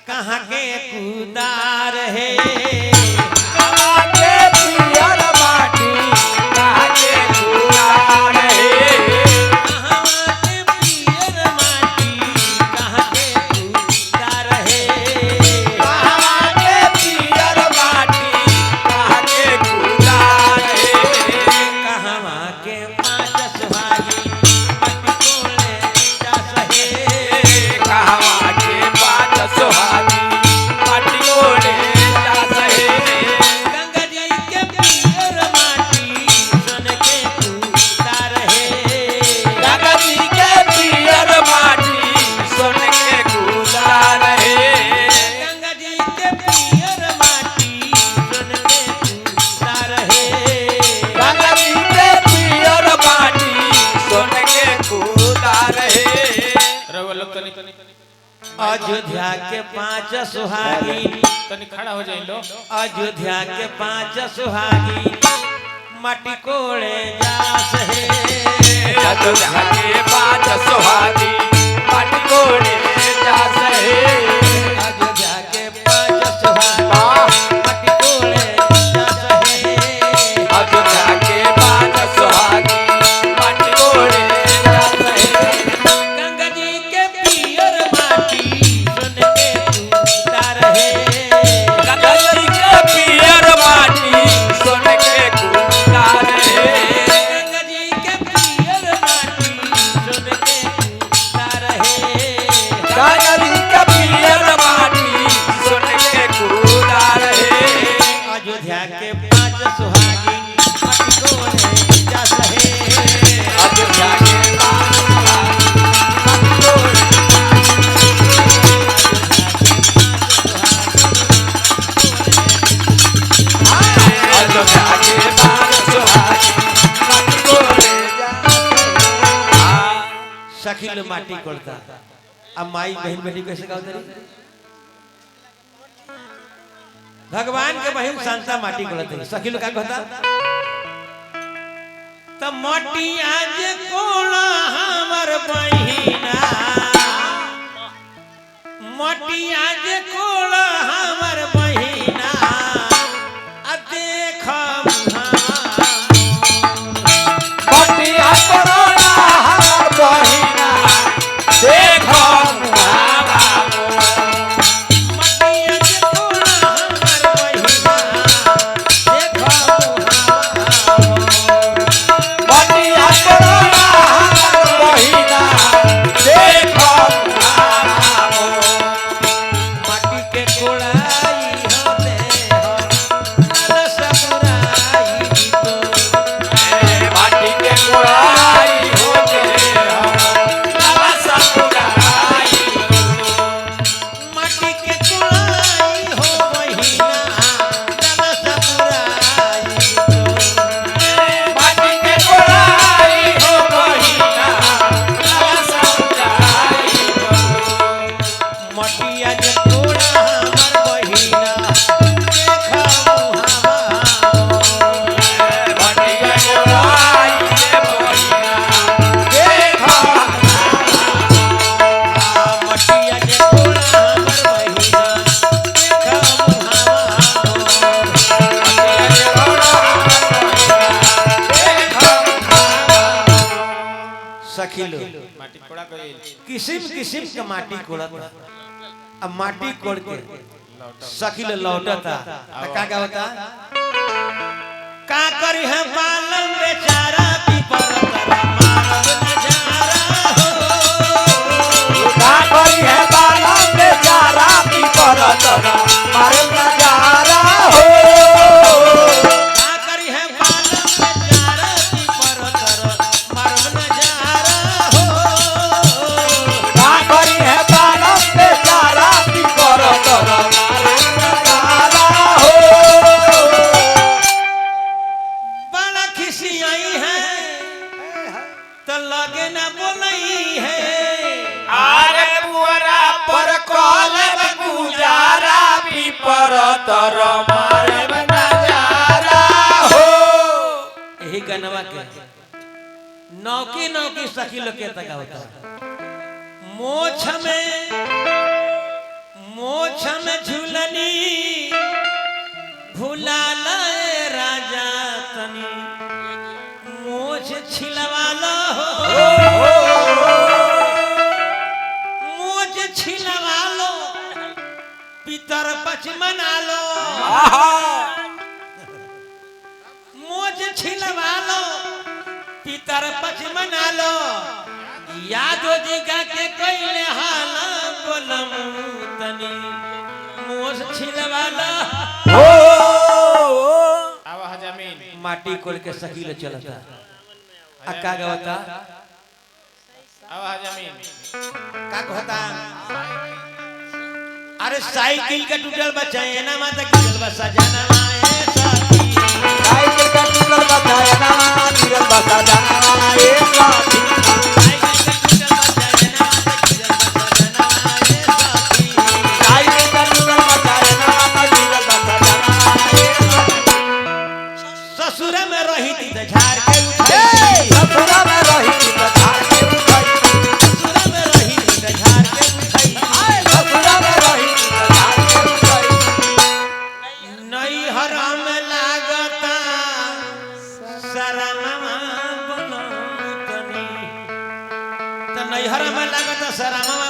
कहाँ के कुदार है कहाँ के पियर माटी कहाँ के कुदार है कहाँ के पियर माटी कहाँ के कुदार है कहाँ के पियर माटी कहाँ के कुदार है कहाँ के पाँच सुहागी मट्टी कोड़े जा सहे कहाँ के पाँच सुहागी माटी कोड़े जा सहे गंगा जी के पियर माटी सोन के कुदार है गंगा जी के पियर माटी सोन के कुदार है गंगा जी के पियर माटी सोन के कुदार है गंगा जी के पियर माटी सोन के कुदार है अयोध्या के पाँच सुहागी तनी खड़ा हो जाए लो। अयोध्या के पाँच सुहागी माटी कोड़े जा सहे अयोध्या के पाँच सुहागी माटी कोड़े जा सहे अयोध्या के पाँच सुहागी माटी कोड़े जा सहे अयोध्या के पाँच सुहागी माटी कोड़े जा सहे गंगा जी के पियर माटी सोन के कुदार है गंगा जी के पियर माटी सोन के कुदार है गंगा जी के पियर माटी सोन के कुदार है गंगा जी के पियर माटी सोन के कुदार है अयोध्या के पाँच सुहागी माटी कोड़े जा सहे अयोध्या के पाँच सुहागी माटी कोड़े अयोध्या के पाँच सुहागी माटी कोड़े जा सखी लो माटी कोड़ता अब माई बहन बेटी कैसे गाँव तरी भगवान के बहन शांता माटी कोड़ते सखी लो का कहता त माटी आज कोड़ा हमर बहिना माटी आज कोड़ा हमर बहिना आ देख पटिया करोड़ा हमर बहिना देखो मुहावा माटी आज कोड़ा हमर बहिना देख पटिया करोड़ा हमर बहिना देखो मुहावा माटी के कोड़ाई होते हो नल सपुराई तो माटी के कोड़ाई होते लावा सपुराई माटी के कोड़ाई हो बहिना नल सपुराई तो माटी के कोड़ाई हो बहिना लावा सपुराई मटिया जे कोड़ा हमर बहिना देखा मुहावा पटिया कोड़ाई के बहिना देखो मटिया जे कोड़ा हमर बहिना देखा मुहावा सखी लो माटी कोड़ा गई किसिम किसिम के माटी कोड़त अब माटी कोड़ के सखी लो लौटता त का होता का करी है बालम बेचारा पीपर तरा मारब नजारा हो का करी है बाला बेचारा की परत मारे नजारा हो का करी है बालम बेचारा पीपर तरा मारब नजारा हो का करी है बाला बेचारा की परत मारे नजारा हो बड़ा खिसी आई है तो लगे ना बोलई है आरे पुअरा पर कॉलेब गुजारा भी परत मारे नजारा हो यही गनवा के नौकी नौकी सखी लोग के तक होता मोछ में मोछ में झूलनी भुला लाए राजा तनी मोछ छिलवा लो मोछ छिलवा लो पितर पच मना लो मोछ छिलवा लो पितर पच मना लो यादो जी का के कोइले हाला बोलम तनी मोछ छिलवा लो आवा जमीन माटी कोड़ के सकील चलता अक्का गवता आवा जमीन का कहता अरे साइकिल का टूटल बच्चा है ना माता गिरल बसा जाना ए साथी साइकिल का टूटल बताया ना गिरल बसा जाना ए साथी साइकिल का टूटल बच्चा है ना माता गिरल बसा जाना ए साथी साइकिल का टूटल बताया ना गिरल बसा जाना ए साथी ससुर में रही थी तो झाड़ के उठाई ससुरा में रही थी तो झाड़ के उठाई ससुर में रही थी तो झाड़ के उठाई ससुरा में रही थी तो झाड़ के उठाई नई हराम लागता शरणमा बनतनी तो नई हराम लागता शरणमा